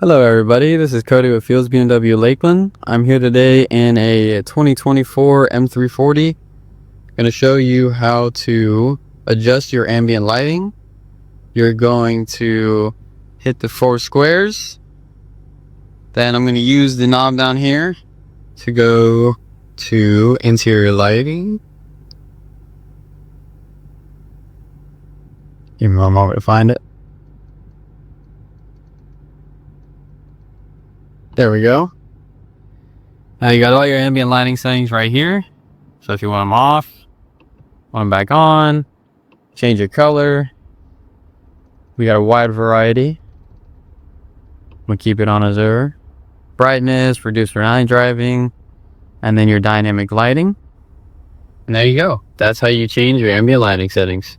Hello everybody, this is Cody with Fields BMW Lakeland. I'm here today in a 2024 M340. I'm going to show you how to adjust your ambient lighting. You're going to hit the 4 squares. Then I'm going to use the knob down here to go to interior lighting. Give me a moment to find it. There we go. Now you got all your ambient lighting settings right here. So if you want them off, want them back on, change your color. We got a wide variety. We'll keep it on as ever. Brightness, reduce for night driving, and then your dynamic lighting. And there you go. That's how you change your ambient lighting settings.